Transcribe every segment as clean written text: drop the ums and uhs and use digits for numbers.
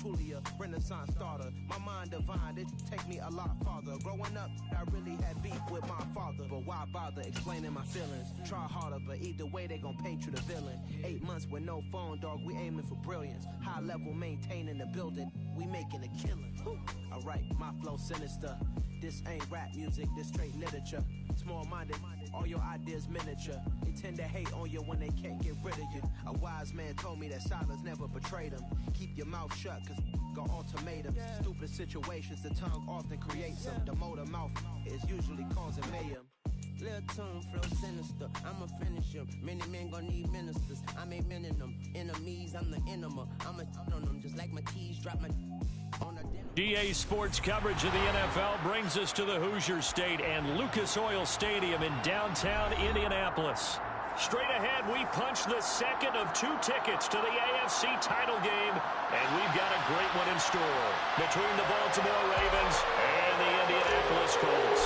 truly a renaissance starter. My mind divine, it take me a lot farther. Growing up, I really had beef with my father, but why bother explaining my feelings? Try harder, but either way they gon' paint you the villain. 8 months with no phone, dog, we aiming for brilliance. High level maintaining the building, we making a killing. Alright, my flow sinister. This ain't rap music, this straight literature. Small-minded, all your ideas miniature. They tend to hate on you when they can't get rid of you. A wise man told me that silence never betrayed him. Keep your mouth shut, cause got ultimatums. Stupid situations, the tongue often creates them. The motor mouth is usually causing mayhem. Little tune, flow sinister, I'ma finish him. Many men gon' need ministers, I'm a men in them. Enemies, I'm the enema. I'ma on them just like my keys, drop my on a dinner. DA Sports coverage of the NFL brings us to the Hoosier State and Lucas Oil Stadium in downtown Indianapolis. Straight ahead, we punch the second of 2 tickets to the AFC title game, and we've got a great one in store between the Baltimore Ravens and the Indianapolis Colts.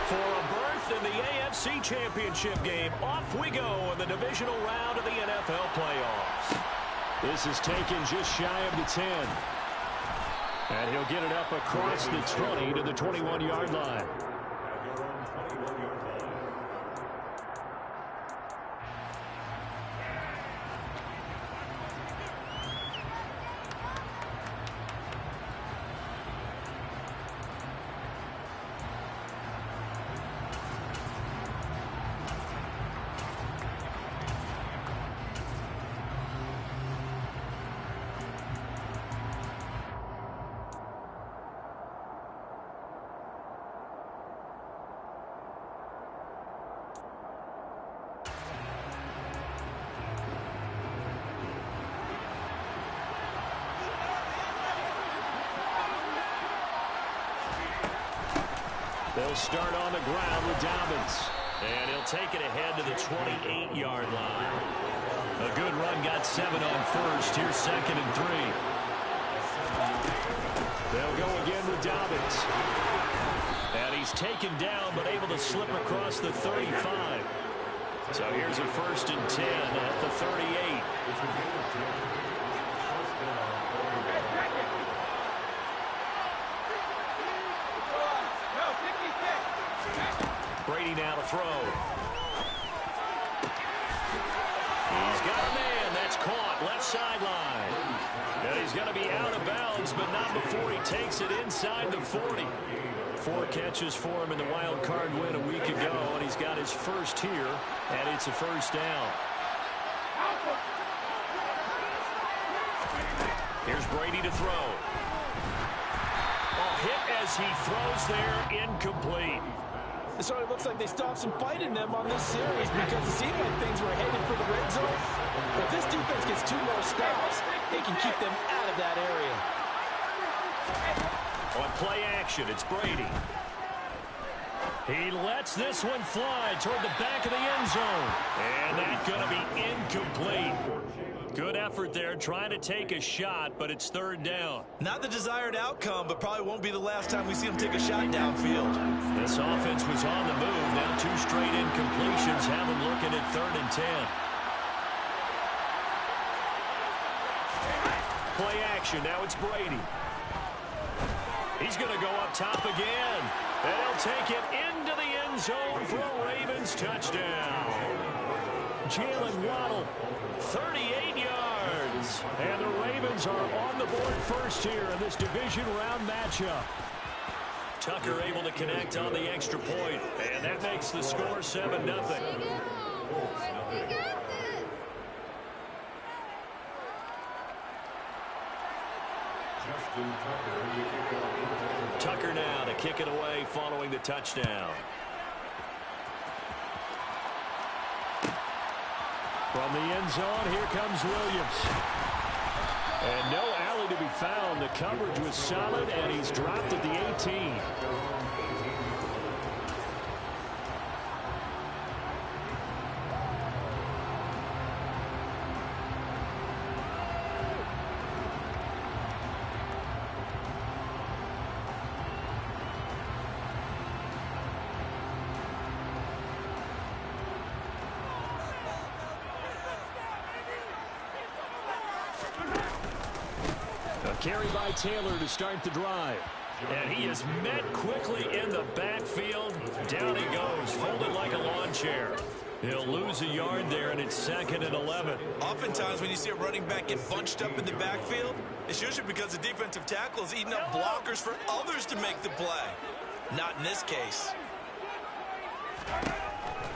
For a berth in the AFC Championship game, off we go in the divisional round of the NFL playoffs. This is taken just shy of the 10. And he'll get it up across the 20 to the 21-yard line. They'll start on the ground with Dobbins. And he'll take it ahead to the 28-yard line. A good run got 7 on first. Here's 2nd and 3. They'll go again with Dobbins. And he's taken down but able to slip across the 35. So here's a 1st and 10 at the 38. Brady now to throw. He's got a man. That's caught. Left sideline. And he's going to be out of bounds, but not before he takes it inside the 40. 4 catches for him in the wild card win a week ago, and he's got his first here, and it's a 1st down. Here's Brady to throw. A hit as he throws there, incomplete. So it looks like they stopped some fight in them on this series because it seemed like things were headed for the red zone. But this defense gets 2 more stops, they can keep them out of that area. On play action, it's Brady. He lets this one fly toward the back of the end zone. And that's going to be incomplete. Good effort there, trying to take a shot, but it's 3rd down. Not the desired outcome, but probably won't be the last time we see him take a shot downfield. This offense was on the move. Now 2 straight incompletions have him looking at 3rd and 10. Play action, now it's Brady. He's going to go up top again. And he'll take it into the end zone for a Ravens touchdown. Jalen Waddle, 38 yards. And the Ravens are on the board first here in this division round matchup. Tucker able to connect on the extra point. And that makes the score 7-0. Tucker now to kick it away following the touchdown. From the end zone, here comes Williams. And no alley to be found. The coverage was solid, and he's dropped at the 18. Carry by Taylor to start the drive. And he is met quickly in the backfield. Down he goes, folded like a lawn chair. He'll lose a yard there, and it's 2nd and 11. Oftentimes when you see a running back get bunched up in the backfield, it's usually because the defensive tackle is eating up blockers for others to make the play. Not in this case.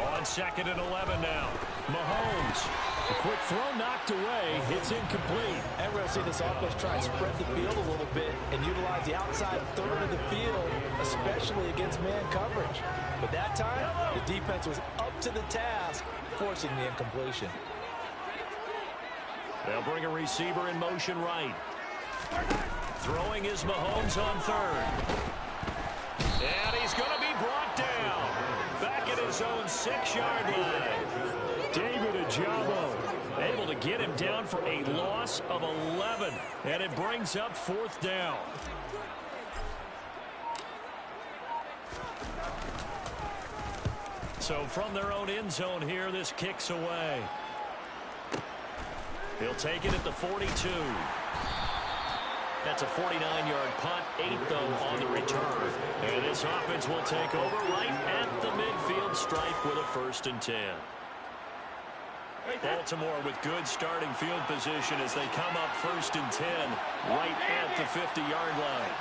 On 2nd and 11 now. Mahomes. A quick throw knocked away. It's incomplete. And we're going to see this offense try and spread the field a little bit and utilize the outside third of the field, especially against man coverage. But that time, the defense was up to the task, forcing the incompletion. They'll bring a receiver in motion right. Throwing is Mahomes on 3rd. And he's going to be brought down. Back at his own 6-yard line. David Ajabo able to get him down for a loss of 11. And it brings up 4th down. So from their own end zone here, this kicks away. He'll take it at the 42. That's a 49-yard punt, 8 though on the return. And this offense will take over right at the midfield stripe with a 1st and 10. Baltimore with good starting field position as they come up 1st and 10 right at the 50-yard line.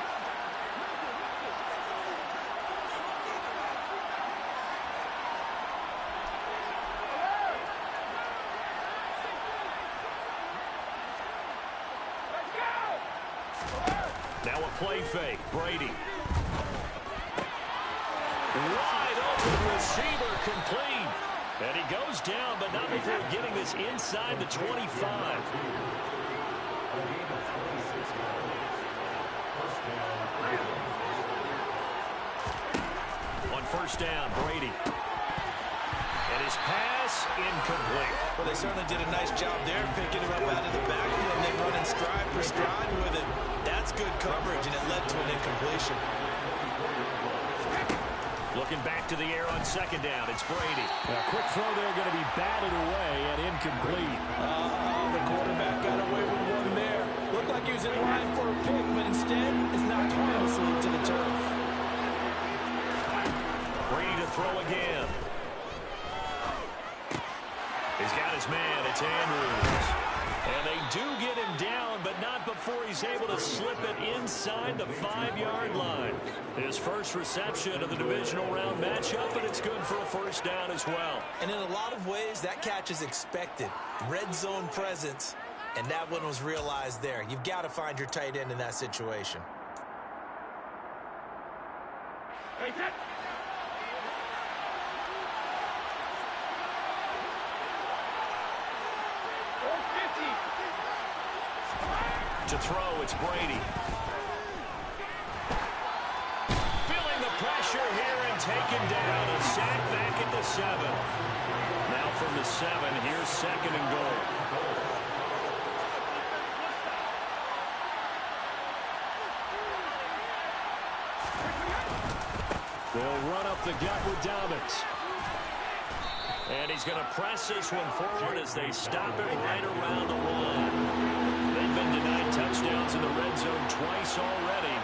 Now a play fake. Brady. Wide open receiver complete. And he goes down, but not before getting this inside the 25. On 1st down, Brady. And his pass incomplete. Well, they certainly did a nice job there, picking him up out of the backfield and then running stride for stride with it. That's good coverage, and it led to an incompletion. Looking back to the air on 2nd down, it's Brady. A quick throw there, going to be batted away and incomplete. The quarterback got away with one there. Looked like he was in line for a pick, but instead is knocked harmlessly to the turf. Brady to throw again. He's got his man. It's Andrews. And they do get him down, but not before he's able to slip it inside the 5-yard line. His first reception of the divisional round matchup, but it's good for a 1st down as well. And in a lot of ways, that catch is expected. Red zone presence, and that one was realized there. You've got to find your tight end in that situation. To throw, it's Brady. Feeling the pressure here and taken down. A sack back at the 7. Now from the 7, here's 2nd and goal. They'll run up the gut with Dobbins. And he's going to press this one forward as they stop it right around the line. They've been denied touchdowns in the red zone twice already.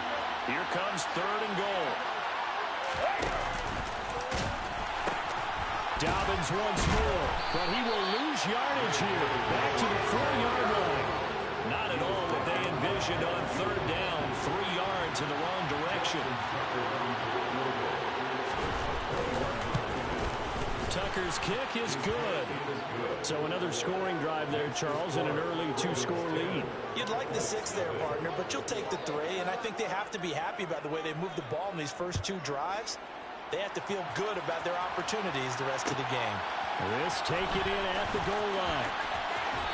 Here comes 3rd and goal. Dobbins once more, but he will lose yardage here. Back to the 4-yard line. Not at all what they envisioned on 3rd down. 3 yards in the wrong direction. Tucker's kick is good. So another scoring drive there, Charles, and an early 2-score lead. You'd like the 6 there, partner, but you'll take the 3, and I think they have to be happy about the way they moved the ball in these first 2 drives. They have to feel good about their opportunities the rest of the game. This take it in at the goal line.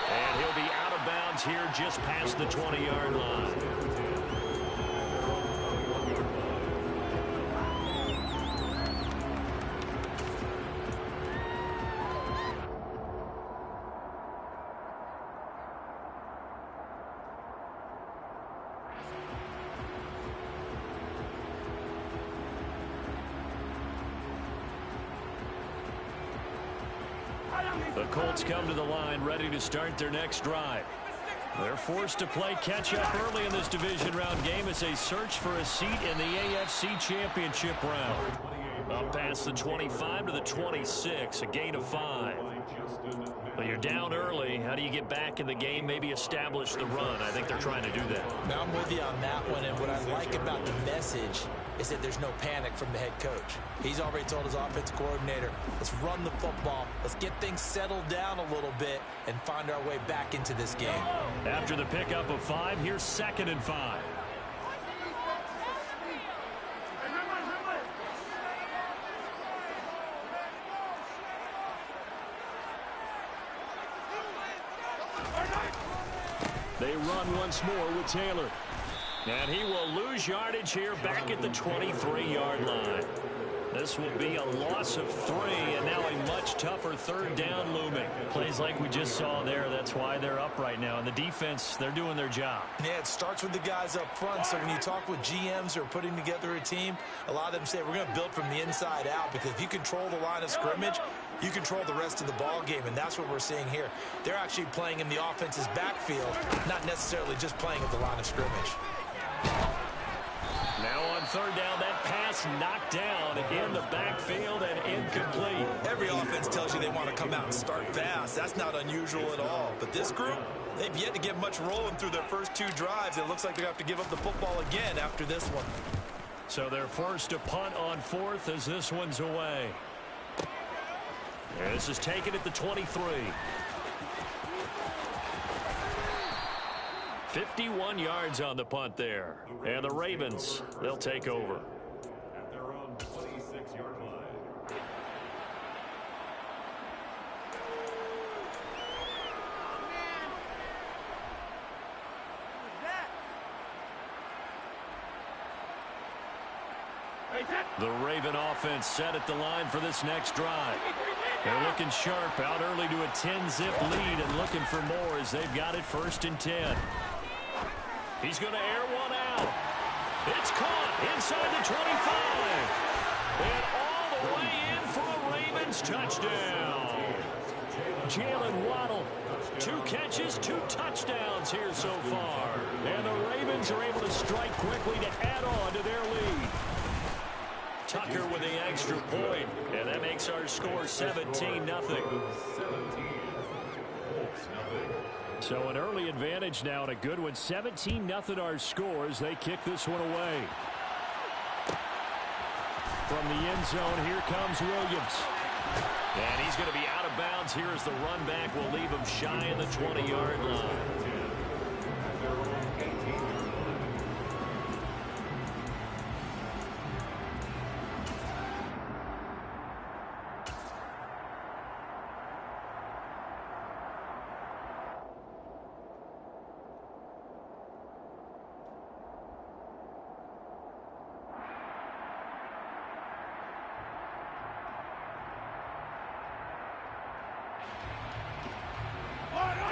And he'll be out of bounds here just past the 20-yard line. The Colts come to the line ready to start their next drive. They're forced to play catch-up early in this division round game as they search for a seat in the AFC Championship round. Up past the 25 to the 26, a gain of 5. But you're down early. How do you get back in the game, maybe establish the run? I think they're trying to do that. Now, I'm with you on that one, and what I like about the message is that there's no panic from the head coach. He's already told his offensive coordinator, let's run the football, let's get things settled down a little bit and find our way back into this game. After the pickup of 5, here's 2nd and 5. They run once more with Taylor. And he will lose yardage here back at the 23-yard line. This will be a loss of 3, and now a much tougher 3rd down looming. Plays like we just saw there. That's why they're up right now. And the defense, they're doing their job. Yeah, it starts with the guys up front. So when you talk with GMs who are putting together a team, a lot of them say we're going to build from the inside out, because if you control the line of scrimmage, you control the rest of the ball game, and that's what we're seeing here. They're actually playing in the offense's backfield, not necessarily just playing at the line of scrimmage. Now on 3rd down, that pass knocked down in the backfield and incomplete. Every offense tells you they want to come out and start fast. That's not unusual at all. But this group, they've yet to get much rolling through their first 2 drives. It looks like they're going to have to give up the football again after this one. So they're forced to punt on 4th as this one's away. This is taken at the 23. 51 yards on the punt there. And the Ravens, they'll take over. At their own 26-yard line. The Raven offense set at the line for this next drive. They're looking sharp, out early to a 10-zip lead and looking for more as they've got it 1st and 10. He's going to air one out. It's caught inside the 25. And all the way in for a Ravens touchdown. Jalen Waddle, 2 catches, 2 touchdowns here so far. And the Ravens are able to strike quickly to add on to their lead. Tucker with the extra point, and that makes our score 17-0. So an early advantage now and a good one. 17-0 our scores. They kick this one away. From the end zone, here comes Williams. And he's going to be out of bounds here as the run back will leave him shy of the 20-yard line.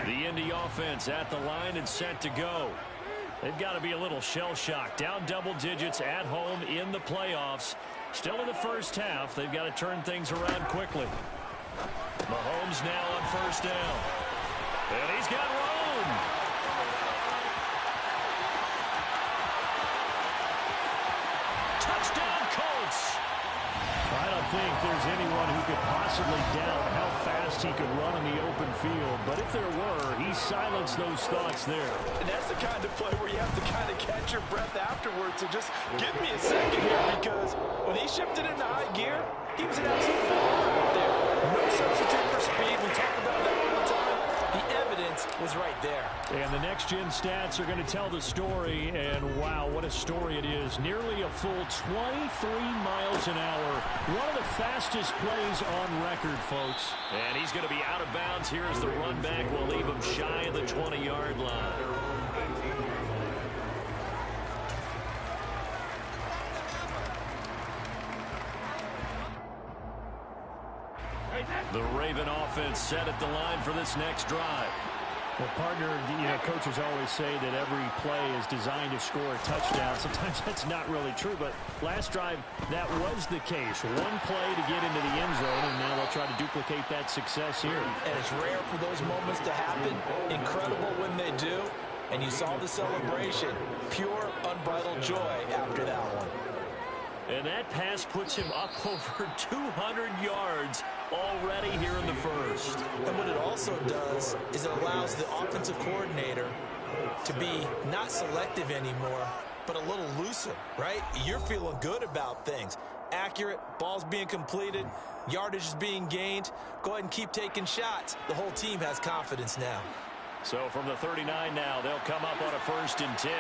The Indy offense at the line and set to go. They've got to be a little shell-shocked. Down double digits at home in the playoffs. Still in the first half. They've got to turn things around quickly. Mahomes now on 1st down. And he's got room. Touchdown, Colts. I don't think there's anyone who could possibly doubt how fast he could run in the open field. But if there were, he silenced those thoughts there. And that's the kind of play where you have to kind of catch your breath afterwards. So just give me a second here, because when he shifted into high gear, he was an absolute baller out there. No substitute for speed. We talk about that all the time. The evidence was right there. And the next-gen stats are going to tell the story, and wow, what a story it is. Nearly a full 23 miles an hour. One of the fastest plays on record, folks. And he's going to be out of bounds here as the run back will leave him shy of the 20-yard line. The Raven offense set at the line for this next drive. Well, partner, coaches always say that every play is designed to score a touchdown. Sometimes that's not really true, but last drive, that was the case. One play to get into the end zone, and now they'll try to duplicate that success here. And it's rare for those moments to happen. Incredible when they do. And you saw the celebration. Pure, unbridled joy after that one. And that pass puts him up over 200 yards already here in the first. And what it also does is it allows the offensive coordinator to be not selective anymore, but a little looser, right? You're feeling good about things. Accurate, balls being completed, yardage is being gained. Go ahead and keep taking shots. The whole team has confidence now. So from the 39 now, they'll come up on a 1st and 10.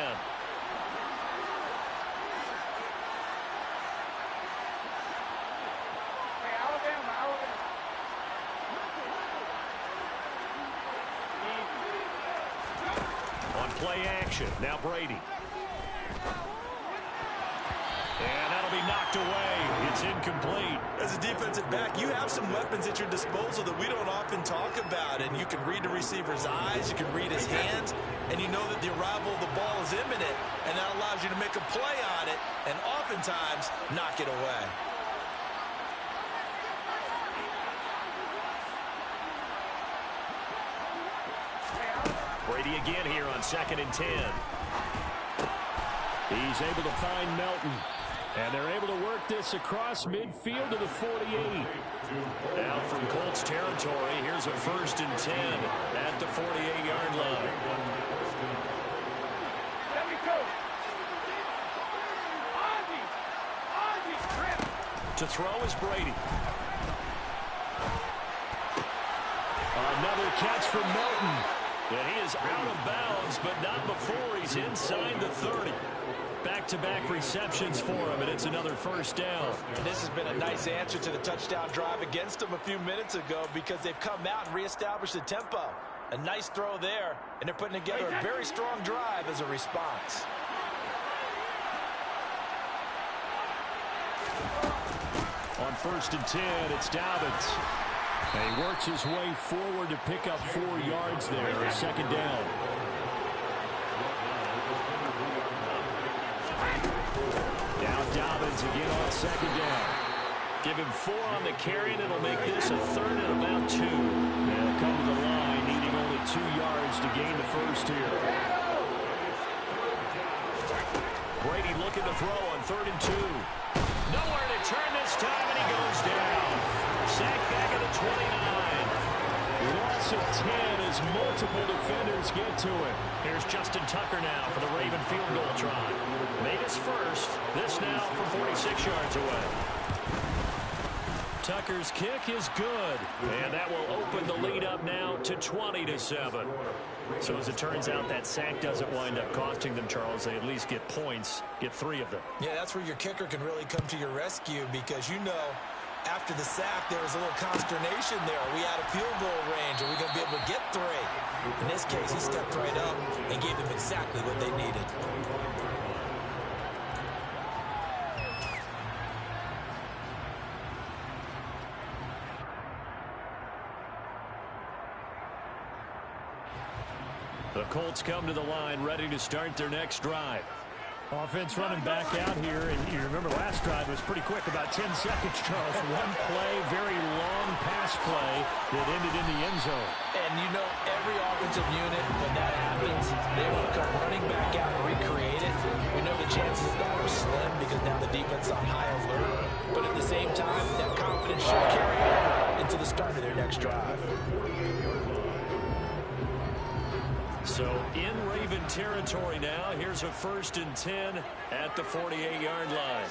Play action. Now Brady. And that'll be knocked away. It's incomplete. As a defensive back, you have some weapons at your disposal that we don't often talk about. And you can read the receiver's eyes, you can read his hands, and you know that the arrival of the ball is imminent. And that allows you to make a play on it and oftentimes knock it away. Brady again here on 2nd and 10. He's able to find Melton. And they're able to work this across midfield to the 48. Now from Colts territory, here's a 1st and 10 at the 48-yard line. To throw is Brady. Another catch from Melton. And he is out of bounds, but not before he's inside the 30. Back-to-back receptions for him, and it's another 1st down. And this has been a nice answer to the touchdown drive against them a few minutes ago because they've come out and reestablished the tempo. A nice throw there, and they're putting together a very strong drive as a response. On 1st and 10, it's Dobbins. And he works his way forward to pick up 4 yards there. 2nd down. Now Dobbins again on 2nd down. Give him 4 on the carry, and it'll make this a 3rd and about 2. They'll come to the line, needing only 2 yards to gain the 1st here. Brady looking to throw on 3rd and 2. Nowhere to turn this time, and he goes down. Sacked back at the 29. Loss of 10 as multiple defenders get to it. Here's Justin Tucker now for the Raven field goal try. Made his first. This now from 46 yards away. Tucker's kick is good. And that will open the lead up now to 20-7. So as it turns out, that sack doesn't wind up costing them, Charles. They at least get points, get 3 of them. Yeah, that's where your kicker can really come to your rescue because you know after the sack there was a little consternation there. Are we out of field goal range? Are we going to be able to get 3? In this case, he stepped right up and gave them exactly what they needed. The Colts come to the line ready to start their next drive. Offense running back out here, and you remember last drive was pretty quick, about 10 seconds, Charles. One play, very long pass play that ended in the end zone. And you know every offensive unit, when that happens, they will come running back out and recreate it. We know the chances of that are slim because now the defense is on high alert. But at the same time, that confidence should carry over into the start of their next drive. So in Raven territory now, here's a 1st and 10 at the 48-yard line.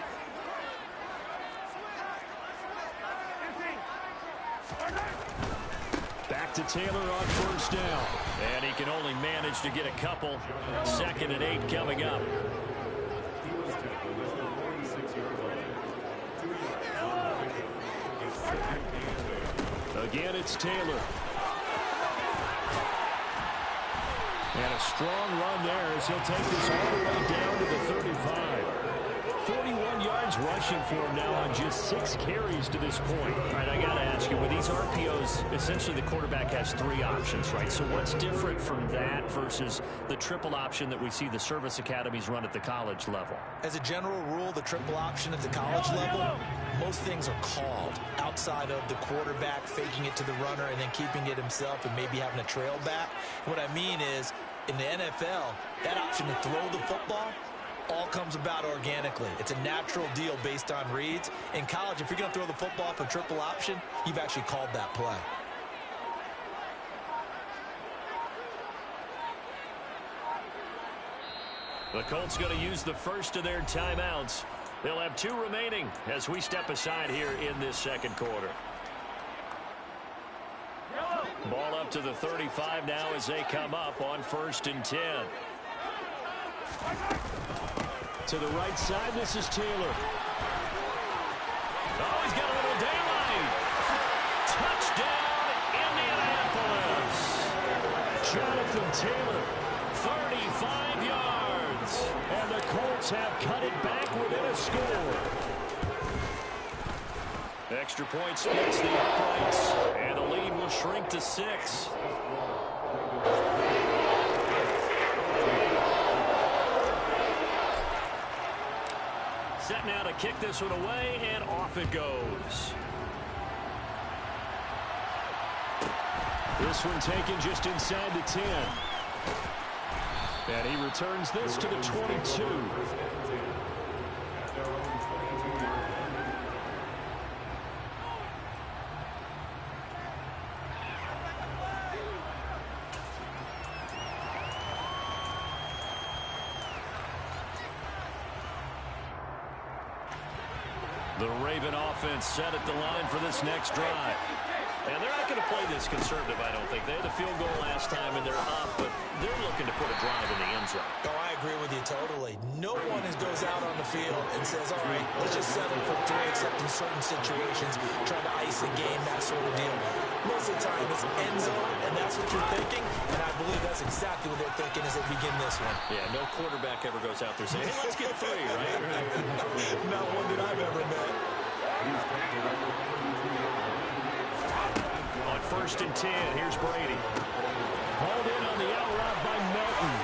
Back to Taylor on 1st down. And he can only manage to get a couple. 2nd and 8 coming up. Again, it's Taylor. And a strong run there as he'll take this all the way down to the 35. 41 yards rushing for him now on just 6 carries to this point. All right, I got to ask you, with these RPOs, essentially the quarterback has 3 options, right? So what's different from that versus the triple option that we see the service academies run at the college level? As a general rule, the triple option at the college level, most things are called outside of the quarterback faking it to the runner and then keeping it himself and maybe having a trail back. What I mean is, in the NFL, that option to throw the football all comes about organically. It's a natural deal based on reads. In college, if you're going to throw the football for triple option, you've actually called that play. The Colts going to use the first of their timeouts. They'll have 2 remaining as we step aside here in this second quarter. Ball up to the 35 now as they come up on 1st and 10. To the right side, this is Taylor. Oh, he's got a little daylight. Touchdown, Indianapolis. Jonathan Taylor, 35 yards. And the Colts have cut it back within a score. Extra point splits the uprights, and the lead will shrink to 6. Set now to kick this one away, and off it goes. This one taken just inside the 10. And he returns this to the 22. The Raven offense set at the line for this next drive. And they're not going to play this conservative, I don't think. They had the field goal last time, and they're up, but they're looking to put a drive in the end zone. Oh, I agree with you totally. No one goes out on the field and says, all right, let's just settle for 3, except in certain situations, trying to ice the game, that sort of deal. Most of the time, it's end zone, and that's what you're thinking, and I believe that's exactly what they're thinking as they begin this one. Yeah, no quarterback ever goes out there saying, hey, let's get 3, right? Not one that I've ever met. On 1st and 10, here's Brady. Hauled in on the out route by Melton.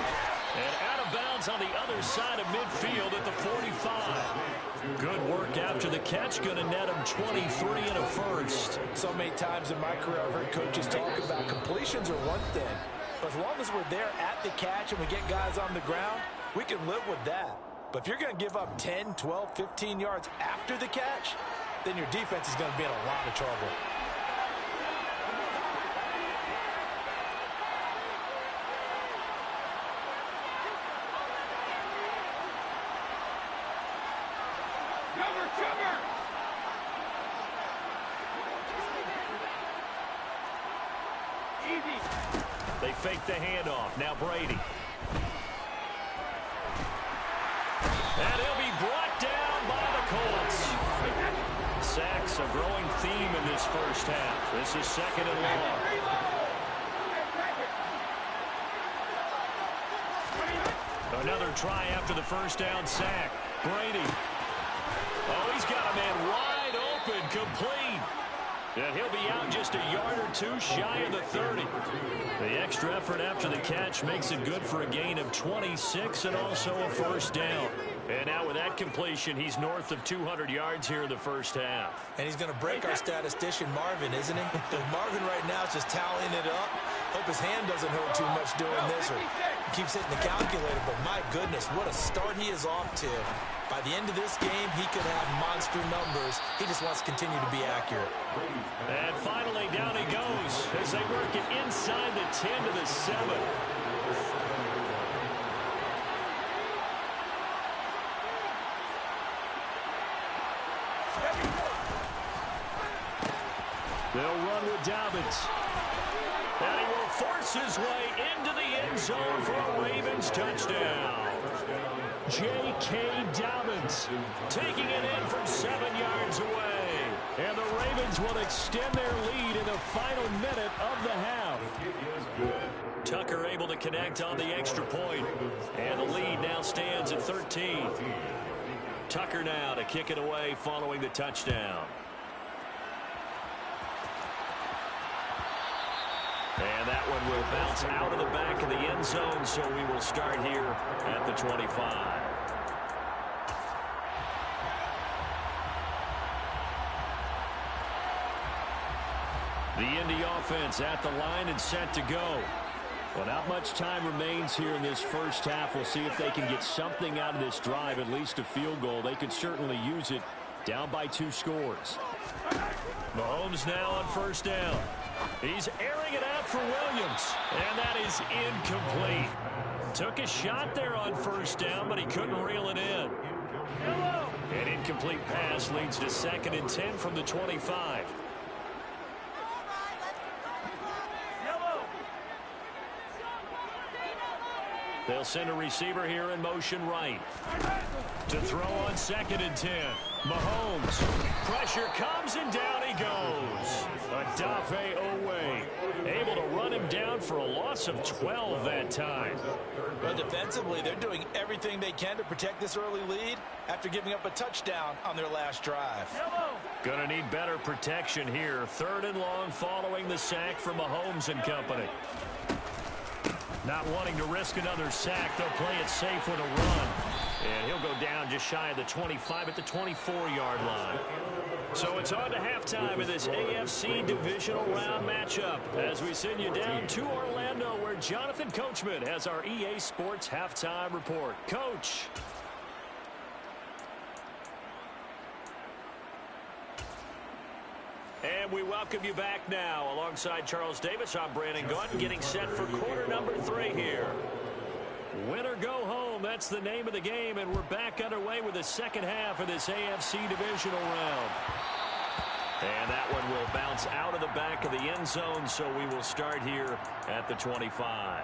And out of bounds on the other side of midfield at the 45. Good work after the catch. Going to net him 23 and a first. So many times in my career, I've heard coaches talk about completions are one thing. But as long as we're there at the catch and we get guys on the ground, we can live with that. But if you're going to give up 10, 12, 15 yards after the catch, then your defense is going to be in a lot of trouble. They fake the handoff. Now Brady. And he'll be brought down by the Colts. Sacks a growing theme in this first half. This is 2nd and long. Another try after the first down sack. Brady. Oh, he's got a man wide open, complete. And he'll be out just a yard or 2 shy of the 30. The extra effort after the catch makes it good for a gain of 26 and also a first down. And now with that completion, he's north of 200 yards here in the first half. And he's going to break our statistician, Marvin, isn't he? Marvin right now is just tallying it up. Hope his hand doesn't hurt too much doing this, or he keeps hitting the calculator. But my goodness, what a start he is off to. By the end of this game, he could have monster numbers. He just wants to continue to be accurate. And finally, down he goes as they work it inside the 10 to the 7. They'll run with Dobbins. And he will force his way into the end zone for a Ravens touchdown. J.K. Dobbins taking it in from 7 yards away. And the Ravens will extend their lead in the final minute of the half. Tucker able to connect on the extra point. And the lead now stands at 13. Tucker now to kick it away following the touchdown. And that one will bounce out of the back of the end zone, so we will start here at the 25. The Indy offense at the line and set to go. Well, not much time remains here in this first half. We'll see if they can get something out of this drive, at least a field goal. They could certainly use it down by 2 scores. Mahomes now on first down. He's airing it out for Williams, and that is incomplete. Took a shot there on first down, but he couldn't reel it in. An incomplete pass leads to 2nd and 10 from the 25. They'll send a receiver here in motion right. To throw on 2nd and 10. Mahomes. Pressure comes and down he goes. Odafe Owe able to run him down for a loss of 12 that time. Well, defensively, they're doing everything they can to protect this early lead after giving up a touchdown on their last drive. Gonna need better protection here. 3rd and long following the sack from Mahomes and company. Not wanting to risk another sack, they'll play it safe with a run. And he'll go down just shy of the 25 at the 24-yard line. So it's on to halftime in this AFC Divisional Round matchup as we send you down to Orlando, where Jonathan Coachman has our EA Sports Halftime Report. Coach. And we welcome you back now. Alongside Charles Davis, I'm Brandon Gaudin, getting set for quarter number 3 here. Win or go home, that's the name of the game, and we're back underway with the second half of this AFC Divisional Round. And that one will bounce out of the back of the end zone, so we will start here at the 25.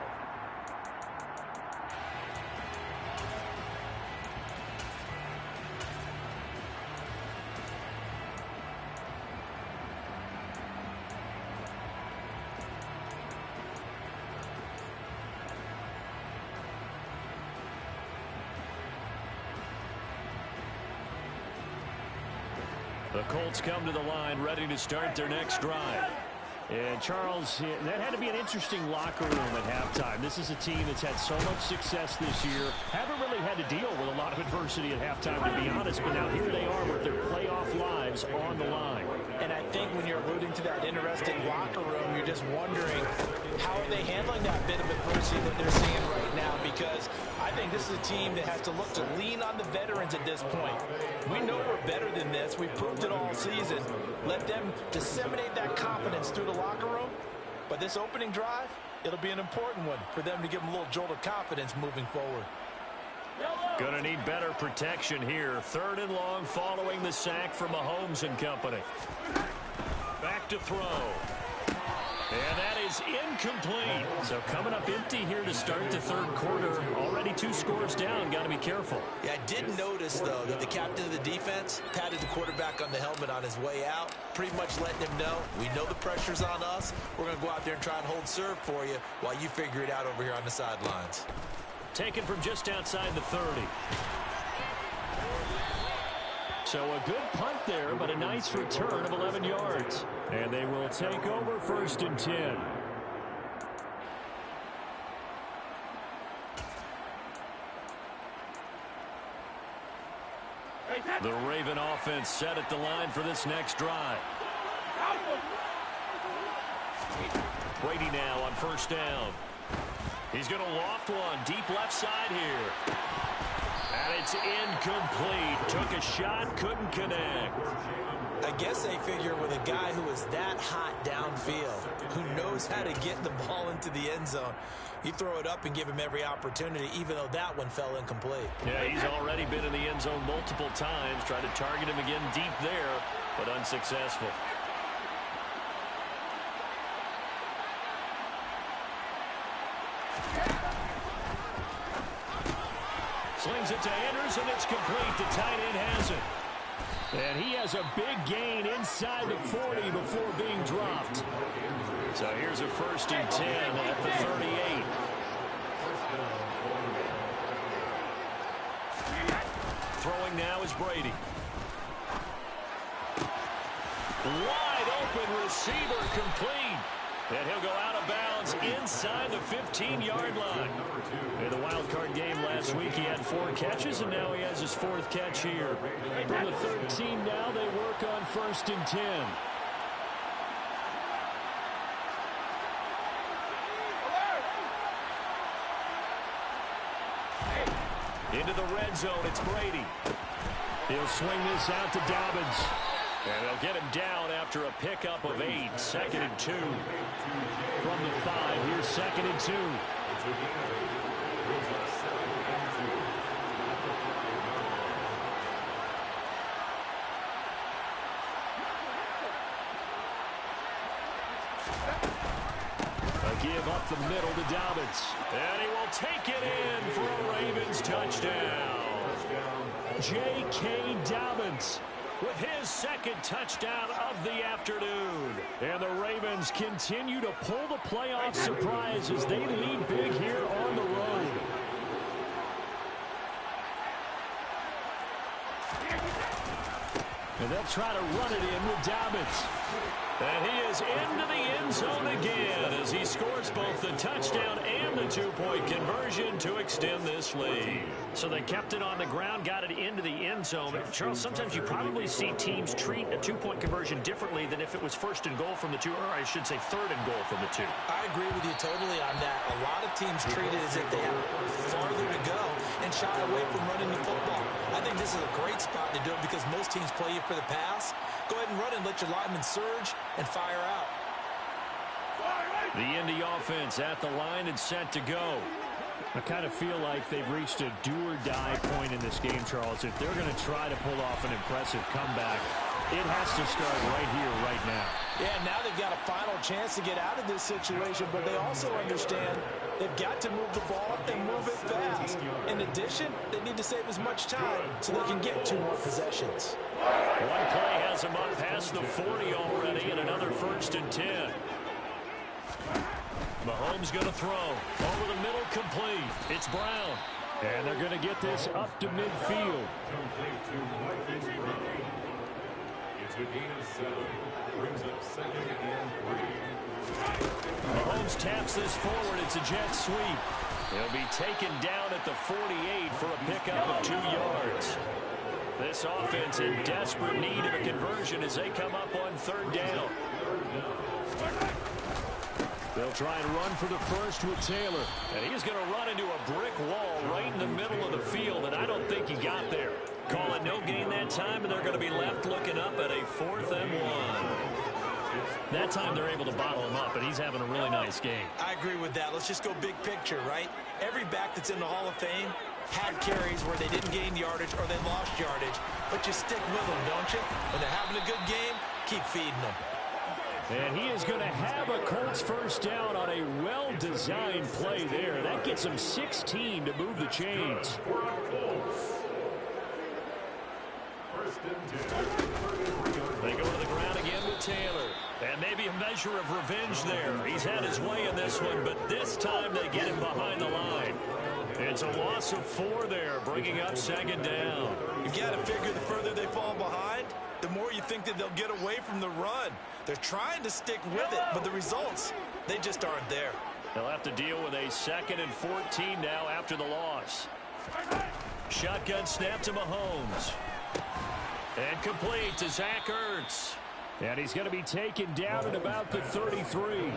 The Colts come to the line ready to start their next drive. And Charles, that had to be an interesting locker room at halftime. This is a team that's had so much success this year. Haven't really had to deal with a lot of adversity at halftime, to be honest. But now here they are with their playoff lives on the line. And I think when you're alluding to that interesting locker room, you're just wondering how are they handling that bit of adversity that they're seeing right now, because I think this is a team that has to look to lean on the veterans at this point. We know we're better than this. We've proved it all season. Let them disseminate that confidence through the locker room. But this opening drive, it'll be an important one for them to give them a little jolt of confidence moving forward. Gonna need better protection here. 3rd and long following the sack from Mahomes and company. Back to throw. And that is incomplete. So coming up empty here to start the 3rd quarter. Already 2 scores down. Got to be careful. Yeah, I did notice, though, that the captain of the defense patted the quarterback on the helmet on his way out, pretty much letting him know, we know the pressure's on us. We're going to go out there and try and hold serve for you while you figure it out over here on the sidelines. Taken from just outside the 30. So a good punt there, but a nice return of 11 yards. And they will take over 1st and 10. The Raven offense set at the line for this next drive. Brady now on 1st down. He's going to loft one deep left side here. And it's incomplete. Took a shot, couldn't connect. I guess they figure with a guy who is that hot downfield, who knows how to get the ball into the end zone, you throw it up and give him every opportunity, even though that one fell incomplete. Yeah, he's already been in the end zone multiple times. Tried to target him again deep there, but unsuccessful. Slings it to Andrews, and it's complete. The tight end has it. And he has a big gain inside the 40 before being dropped. So here's a 1st and 10 at the 38. Throwing now is Brady. Wide open receiver, complete. And he'll go out of bounds inside the 15-yard line. In the wild card game last week, he had 4 catches, and now he has his 4th catch here. From the 13 now, they work on 1st and 10. Into the red zone, it's Brady. He'll swing this out to Dobbins. And they'll get him down after a pickup of 8. 2nd and 2. From the 5, here's 2nd and 2. A give up the middle to Dobbins. And he will take it in for a Ravens touchdown. J.K. Dobbins with his 2nd touchdown of the afternoon. And the Ravens continue to pull the playoff surprise as they lead big here on the road. And they'll try to run it in with Dobbins. And he is into the end zone again as he scores both the touchdown and the 2-point conversion to extend this lead. So they kept it on the ground, got it into the end zone. But Charles, sometimes you probably see teams treat a 2-point conversion differently than if it was 1st and goal from the 2, or I should say 3rd and goal from the 2. I agree with you totally on that. A lot of teams treat it as if they have farther to go and shy away from running the football. I think this is a great spot to do it because most teams play you for the pass. Go ahead and run and let your linemen surge and fire out. The Indy offense at the line and set to go. I kind of feel like they've reached a do-or-die point in this game, Charles. If they're going to try to pull off an impressive comeback, it has to start right here, right now. Yeah, now they've got a final chance to get out of this situation, but they also understand they've got to move the ball and move it fast. In addition, they need to save as much time so they can get 2 more possessions. One play has them up past the 40 already, and another 1st and 10. Mahomes going to throw. Over the middle, complete. It's Brown. And they're going to get this up to midfield. It's a gain of 7. Brings up 2nd and 3. Mahomes taps this forward. It's a jet sweep. He'll be taken down at the 48 for a pickup of 2 yards. This offense in desperate need of a conversion as they come up on 3rd down. They'll try and run for the first with Taylor. And he's going to run into a brick wall right in the middle of the field, and I don't think he got there. Call it no gain that time, and they're going to be left looking up at a 4th and 1. That time they're able to bottle him up, and he's having a really nice game. I agree with that. Let's just go big picture, right? Every back that's in the Hall of Fame had carries where they didn't gain yardage or they lost yardage. But you stick with them, don't you? When they're having a good game, keep feeding them. And he is going to have a Colts 1st down on a well-designed play there. That gets him 16 to move the chains. They go to the ground again with Taylor. And maybe a measure of revenge there. He's had his way in this one, but this time they get him behind the line. It's a loss of 4 there, bringing up 2nd down. You've got to figure the further they fall behind, the more you think that they'll get away from the run. They're trying to stick with it, but the results, they just aren't there. They'll have to deal with a 2nd and 14 now after the loss. Shotgun snap to Mahomes. And complete to Zach Ertz. And he's going to be taken down at about the 33.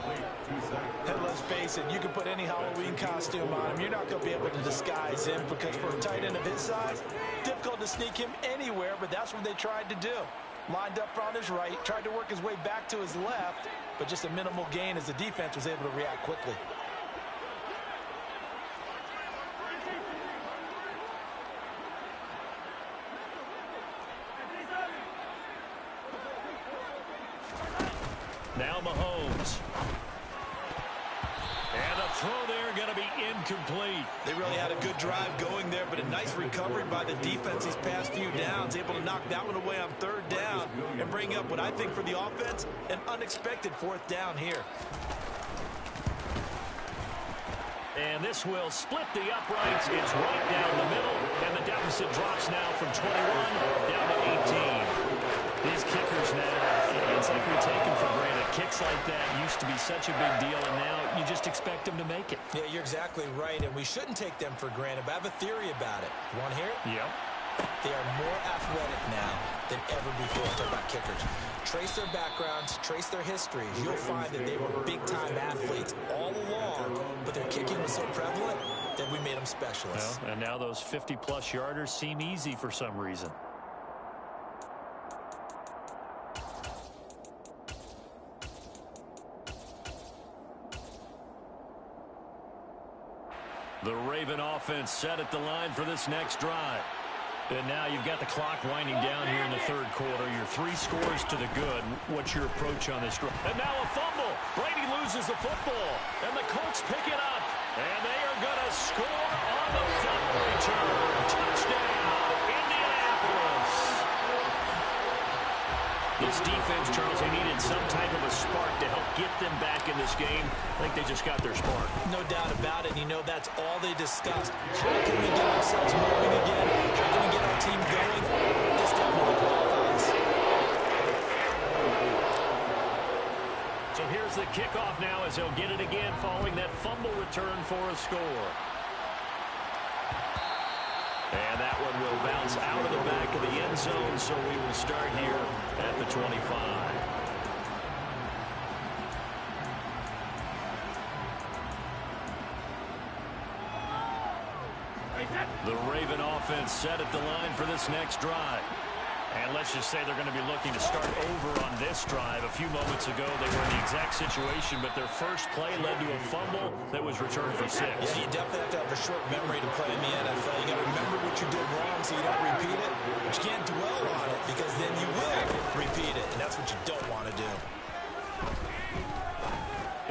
And let's face it, you can put any Halloween costume on him. You're not going to be able to disguise him because for a tight end of his size, difficult to sneak him anywhere, but that's what they tried to do. Lined up on his right, tried to work his way back to his left, but just a minimal gain as the defense was able to react quickly. Now Mahomes. And a throw there going to be incomplete. They really had a good drive going there, but a nice recovery by the defense these past few downs, able to knock that one away on 3rd down and bring up what I think for the offense, an unexpected 4th down here. And this will split the uprights. It's right down the middle, and the moves. It drops now from 21 down to 18. These kickers now, it's like we take them for granted. Kicks like that used to be such a big deal, and now you just expect them to make it. Yeah, you're exactly right, and we shouldn't take them for granted, but I have a theory about it. You want to hear it? Yep. They are more athletic now than ever before. Talk about kickers. Trace their backgrounds, trace their histories. You'll find that they were big-time athletes all along, but their kicking was so prevalent that we made them specialists. Well, and now those 50-plus yarders seem easy for some reason. The Raven offense set at the line for this next drive. And now you've got the clock winding down here in the third quarter. You're 3 scores to the good. What's your approach on this drive? And now a fumble. Brady loses the football. And the Colts pick it up. And they are going to score on the fumble return. Touchdown, Indianapolis. This defense, Charles, they needed some type of a spark to help get them back in this game. I think they just got their spark. No doubt about it. You know, that's all they discussed. How can we get ourselves moving again? How can we get our team going? This definitely qualifies. So here's the kickoff now as they'll get it again following that fumble return for a score. And that one will bounce out of the back of the end zone, so we will start here at the 25. The Raven offense set at the line for this next drive. And let's just say they're going to be looking to start over on this drive. A few moments ago, they were in the exact situation, but their first play led to a fumble that was returned for 6. Yeah, you definitely have to have a short memory to play in the NFL. You got to remember what you did wrong so you don't repeat it, but you can't dwell on it because then you will repeat it, and that's what you don't want to do.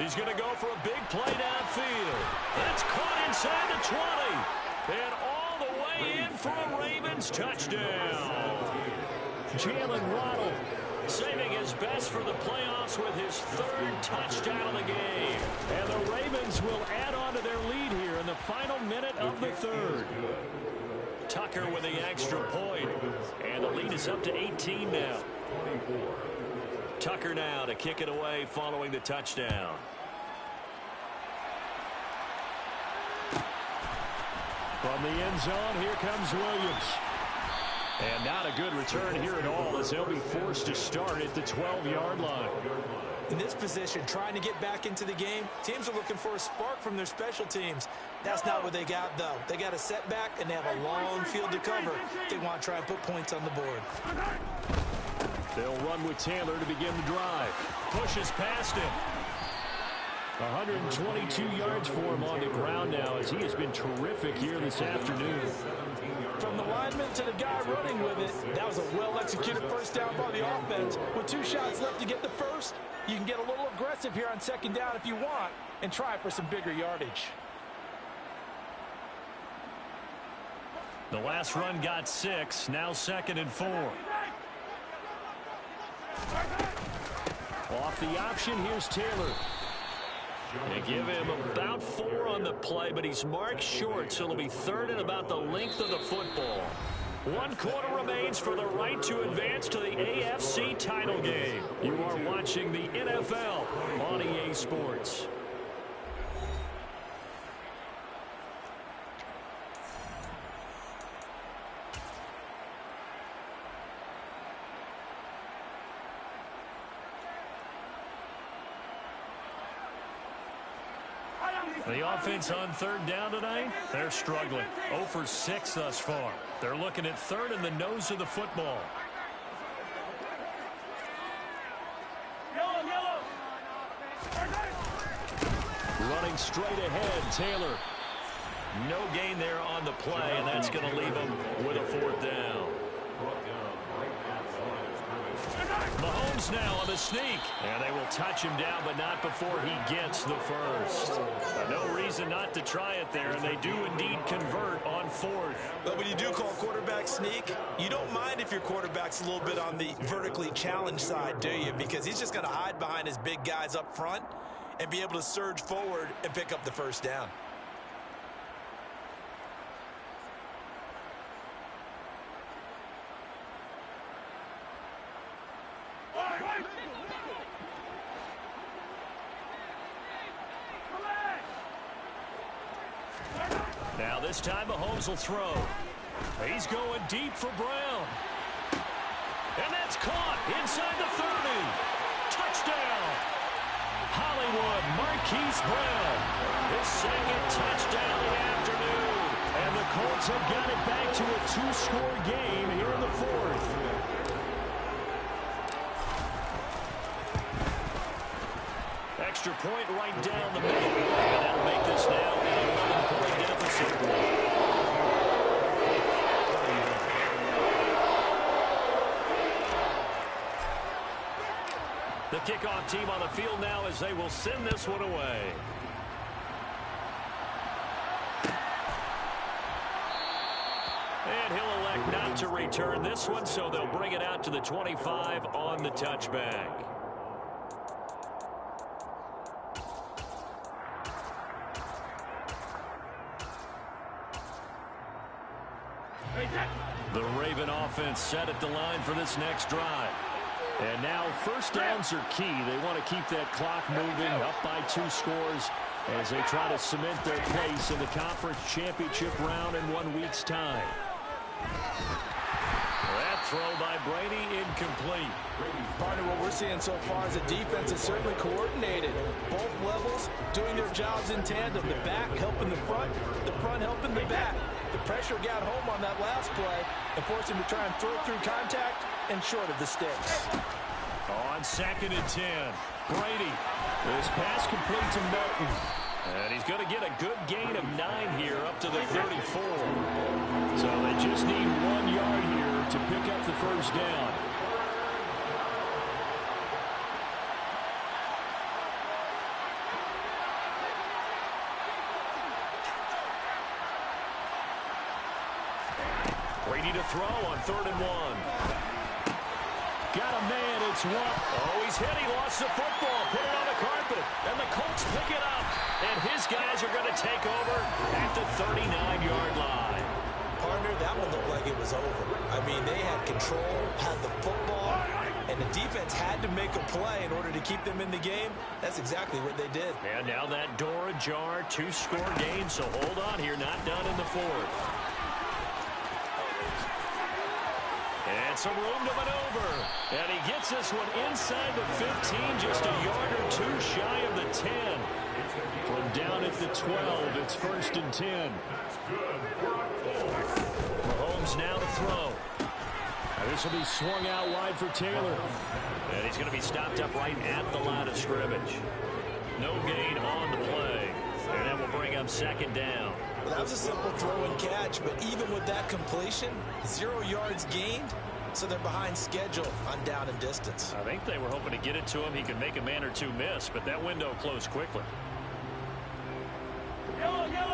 He's going to go for a big play downfield. That's caught inside the 20. And all the way in for a Ravens touchdown. Jalen Waddle saving his best for the playoffs with his 3rd touchdown of the game. And the Ravens will add on to their lead here in the final minute of the 3rd. Tucker with the extra point. And the lead is up to 18 now. Tucker now to kick it away following the touchdown. From the end zone, here comes Williams. And not a good return here at all as they'll be forced to start at the 12-yard line. In this position, trying to get back into the game, teams are looking for a spark from their special teams. That's not what they got, though. They got a setback, and they have a long field to cover if they want to try and put points on the board. They'll run with Taylor to begin the drive. Pushes past him. 122 yards for him on the ground now as he has been terrific here this afternoon. From the lineman to the guy running with it, that was a well-executed first down by the offense. With 2 shots left to get the first, you can get a little aggressive here on 2nd down if you want and try for some bigger yardage. The last run got 6, now 2nd and 4. Off the option, here's Taylor. They give him about 4 on the play, but he's marked short, so it'll be 3rd and about the length of the football. 1 quarter remains for the right to advance to the AFC title game. You are watching the NFL on EA Sports. The offense on 3rd down tonight, they're struggling. 0 for 6 thus far. They're looking at 3rd and the nose of the football. Running straight ahead, Taylor. No gain there on the play, and that's going to leave him with a 4th down. Mahomes now on the sneak, and they will touch him down, but not before he gets the first. No reason not to try it there, and they do indeed convert on 4th. But when you do call quarterback sneak, you don't mind if your quarterback's a little bit on the vertically challenged side, do you? Because he's just going to hide behind his big guys up front and be able to surge forward and pick up the first down. Now this time Mahomes will throw. He's going deep for Brown. And that's caught inside the 30. Touchdown. Hollywood Marquise Brown. His second touchdown of the afternoon. And the Colts have got it back to a 2-score game here in the fourth. Extra point right down the middle. And that'll make this now an 11-point deficit. The kickoff team on the field now as they will send this one away. And he'll elect not to return this one, so they'll bring it out to the 25 on the touchback. The Raven offense set at the line for this next drive. And now first downs are key. They want to keep that clock moving up by 2 scores as they try to cement their place in the conference championship round in 1 week's time. That throw by Brady incomplete. Partner, what we're seeing so far is the defense is certainly coordinated. Both levels doing their jobs in tandem. The back helping the front helping the back. The pressure got home on that last play and forced him to try and throw through contact and short of the sticks. On 2nd and 10, Brady. This pass complete to Melton. And he's going to get a good gain of 9 here up to the 34. So they just need 1 yard here to pick up the first down. Brady to throw on 3rd and 1. Got a man, it's one. Oh, he's hit. He lost the football. Put it on the carpet. And the Colts pick it up. And his guys are going to take over at the 39-yard line. Partner, that one looked like it was over. I mean, they had control, had the football, and the defense had to make a play in order to keep them in the game. That's exactly what they did. And now that door ajar, 2-score game. So hold on here, not done in the fourth. And some room to maneuver. And he gets this one inside the 15, just a yard or 2 shy of the 10. From down at the 12, it's 1st and 10. Mahomes now to throw. And this will be swung out wide for Taylor. And he's going to be stopped up right at the line of scrimmage. No gain on the play. And that will bring up 2nd down. Well, that was a simple throw and catch, but even with that completion, 0 yards gained, so they're behind schedule on down and distance. I think they were hoping to get it to him. He could make a man or 2 miss, but that window closed quickly.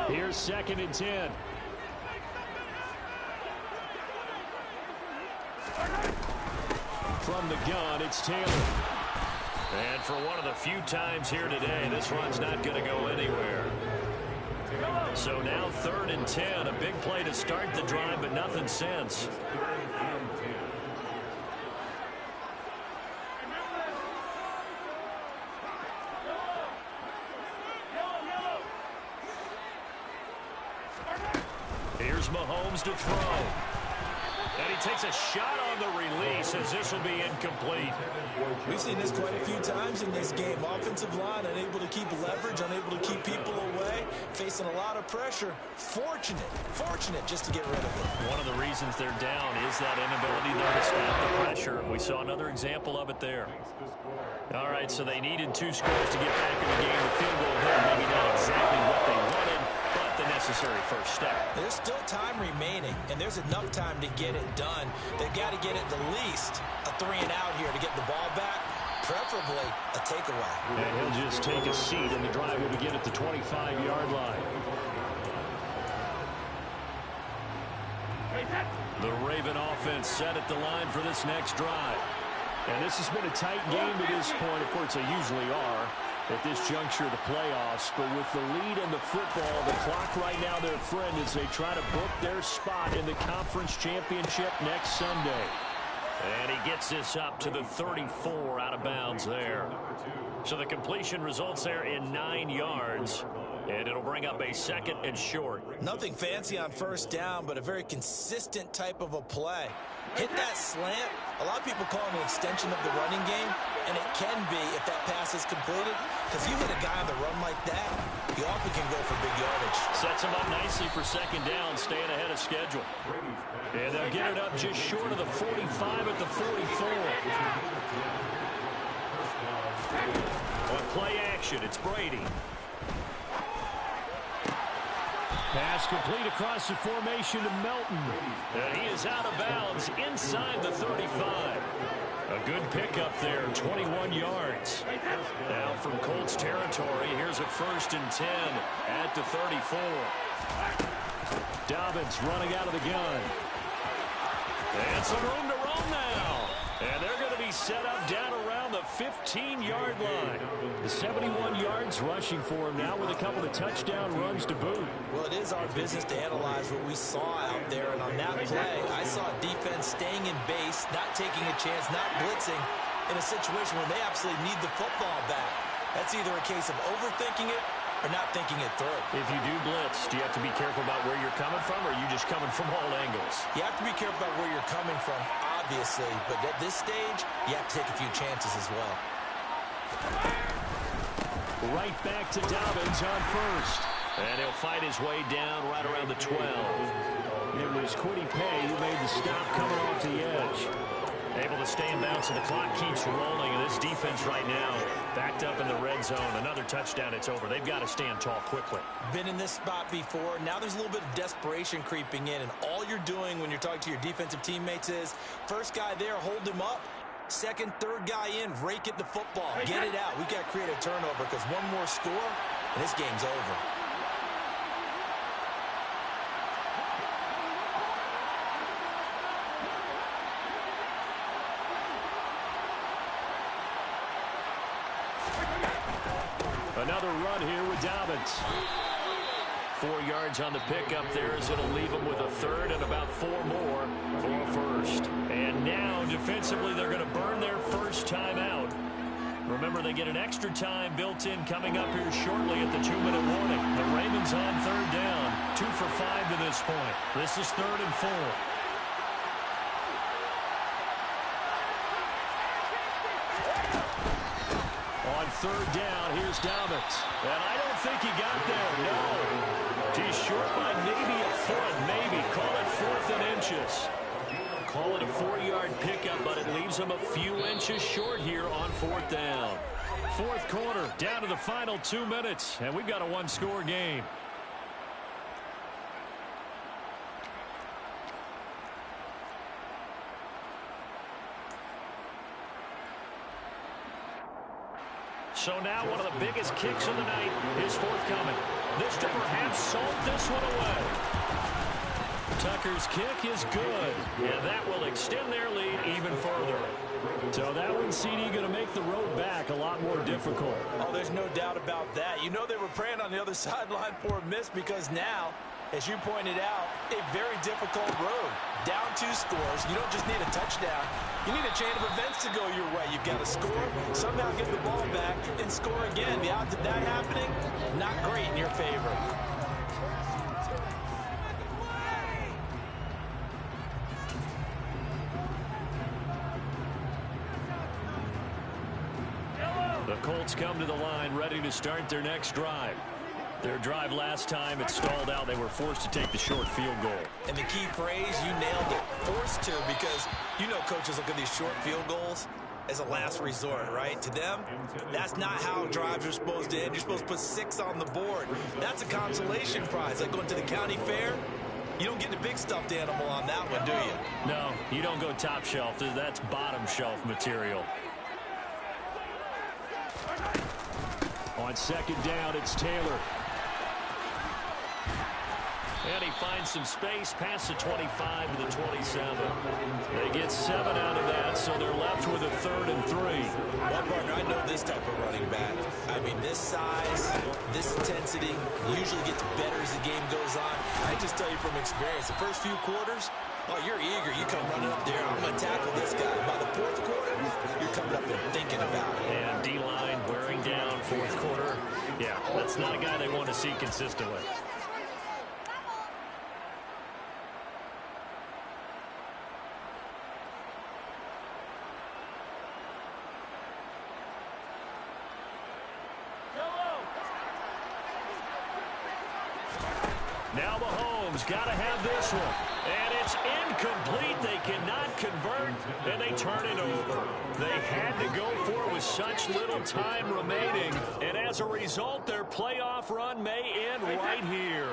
Here's 2nd and 10. From the gun, it's Taylor. And for one of the few times here today, this run's not going to go anywhere. So now 3rd and 10, a big play to start the drive, but nothing since. Here's Mahomes to throw. And he takes a shot on the release as this will be incomplete. We've seen this quite a few times in this game. Offensive line unable to keep leverage, unable to keep people away, facing a lot of pressure. Fortunate just to get rid of it. One of the reasons they're down is that inability there to stop the pressure. We saw another example of it there. All right, so they needed 2 scores to get back in the game. The field goal there, maybe not exactly what they wanted, but the necessary first step. There's still time remaining, and there's enough time to get it done. They've got to get at the least a 3 and out here to get the ball back, preferably a takeaway. And he'll just take a seat, and the drive will begin at the 25-yard line. The Raven offense set at the line for this next drive. And this has been a tight game to this point. Of course, they usually are at this juncture of the playoffs. But with the lead in the football, the clock right now their friend as they try to book their spot in the conference championship next Sunday. And he gets this up to the 34 out of bounds there. So the completion results there in 9 yards. And it'll bring up a 2nd and short. Nothing fancy on first down, but a very consistent type of a play. Hit that slant. A lot of people call it an extension of the running game, and it can be if that pass is completed, because you hit a guy on the run like that, he often can go for big yardage. Sets him up nicely for 2nd down, staying ahead of schedule. And they'll get it up just short of the 45 at the 44. On play action, it's Brady. Pass complete across the formation to Melton. And he is out of bounds inside the 35. A good pickup there, 21 yards. Now from Colts territory, here's a 1st and 10 at the 34. Dobbins running out of the gun. And some room to roam now. And they're going to be set up down around the 15-yard line. The 71 yards rushing for him now with a couple of touchdown runs to boot. Well, it is our business to analyze what we saw out there. And on that play, I saw defense staying in base, not taking a chance, not blitzing in a situation where they absolutely need the football back. That's either a case of overthinking it or not thinking it through. If you do blitz, do you have to be careful about where you're coming from, or are you just coming from all angles? You have to be careful about where you're coming from, obviously, but at this stage, you have to take a few chances as well. Right back to Dobbins on 1st. And he'll fight his way down right around the 12. It was Quiddy Pay who made the stop coming off the edge. Able to stay in bounds, and the clock keeps rolling. And this defense right now backed up in the red zone. Another touchdown, it's over. They've got to stand tall quickly. Been in this spot before. Now there's a little bit of desperation creeping in. And all you're doing when you're talking to your defensive teammates is, first guy there, hold him up. Second, third guy in, rake at the football. Get it out. We've got to create a turnover because one more score, and this game's over. Another run here with Dobbins. 4 yards on the pickup there as it'll leave them with a 3rd and about 4 more for a 1st. And now defensively they're going to burn their first time out. Remember, they get an extra time built in coming up here shortly at the 2-minute warning. The Ravens on 3rd down, 2 for 5 to this point. This is 3rd and 4. On 3rd down, here's Dobbins. And I don't think he got there, no. He's short by maybe a foot, maybe. Call it 4th and inches. Call it a 4-yard pickup, but it leaves him a few inches short here on 4th down. 4th quarter, down to the final 2 minutes, and we've got a 1-score game. So now one of the biggest kicks of the night is forthcoming. This to perhaps salt this one away. Tucker's kick is good, and that will extend their lead even further. So that one, CD, going to make the road back a lot more difficult. Oh, there's no doubt about that. You know they were praying on the other sideline for a miss because now, as you pointed out, a very difficult road. Down 2 scores. You don't just need a touchdown. You need a chain of events to go your way. You've got to score, somehow get the ball back, and score again. The odds of that happening, not great in your favor. The Colts come to the line ready to start their next drive. Their drive last time, it stalled out. They were forced to take the short field goal. And the key phrase, you nailed it, forced to, because you know coaches look at these short field goals as a last resort, right? To them, that's not how drives are supposed to end. You're supposed to put 6 on the board. That's a consolation prize. Like going to the county fair, you don't get the big stuffed animal on that one, do you? No, you don't go top shelf. That's bottom shelf material. On 2nd down, it's Taylor. And he finds some space past the 25 to the 27. They get 7 out of that, so they're left with a 3rd and 3. Well, partner, I know this type of running back. I mean, this size, this intensity usually gets better as the game goes on. I just tell you from experience, the first few quarters, oh, you're eager. You come running up there. I'm going to tackle this guy. By the 4th quarter, you're coming up and thinking about it. And D-line wearing down 4th quarter. Yeah, that's not a guy they want to see consistently. Now Mahomes got to have this one. And it's incomplete. They cannot convert, and they turn it over. They had to go for it with such little time remaining. And as a result, their playoff run may end right here.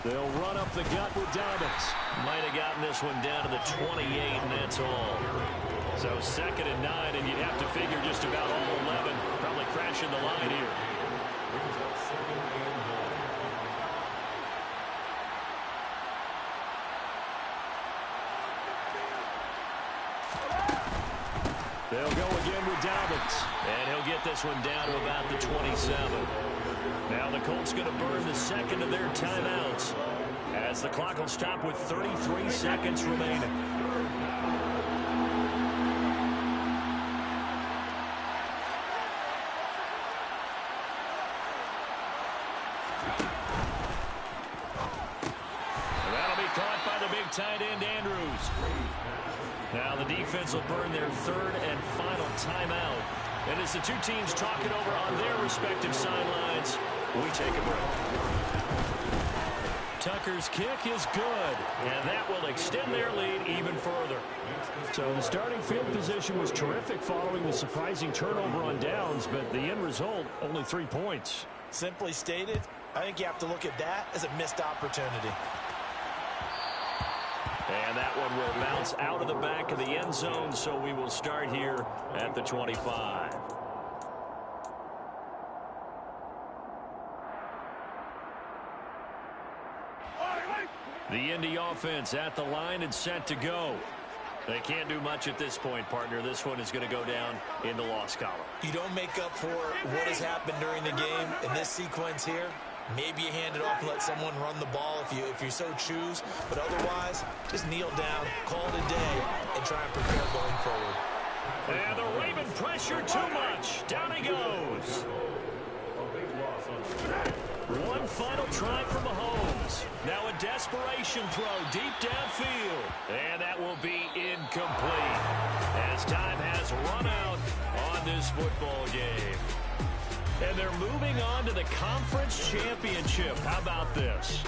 They'll run up the gut with Dobbins. Might have gotten this one down to the 28, and that's all. So 2nd and 9, and you'd have to figure just about all 11 probably crashing the line here. They'll go again with Dobbins, and he'll get this one down to about the 27. Now the Colts going to burn the 2nd of their timeouts as the clock will stop with 33 seconds remaining. And that'll be caught by the big tight end, Andrews. Now the defense will burn their 3rd and final timeout. And as the two teams talk it over on their respective sidelines, we take a break. Tucker's kick is good, and that will extend their lead even further. So the starting field position was terrific following the surprising turnover on downs, but the end result, only 3 points. Simply stated, I think you have to look at that as a missed opportunity. And that one will bounce out of the back of the end zone, so we will start here at the 25. The Indy offense at the line and set to go. They can't do much at this point, partner. This one is going to go down in the loss column. You don't make up for what has happened during the game in this sequence here. Maybe you hand it off and let someone run the ball if you so choose. But otherwise, just kneel down, call it a day, and try and prepare going forward. And the Raven pressure too much. Down he goes. One final try from Mahomes. Now a desperation throw deep downfield. And that will be incomplete as time has run out on this football game. And they're moving on to the conference championship. How about this?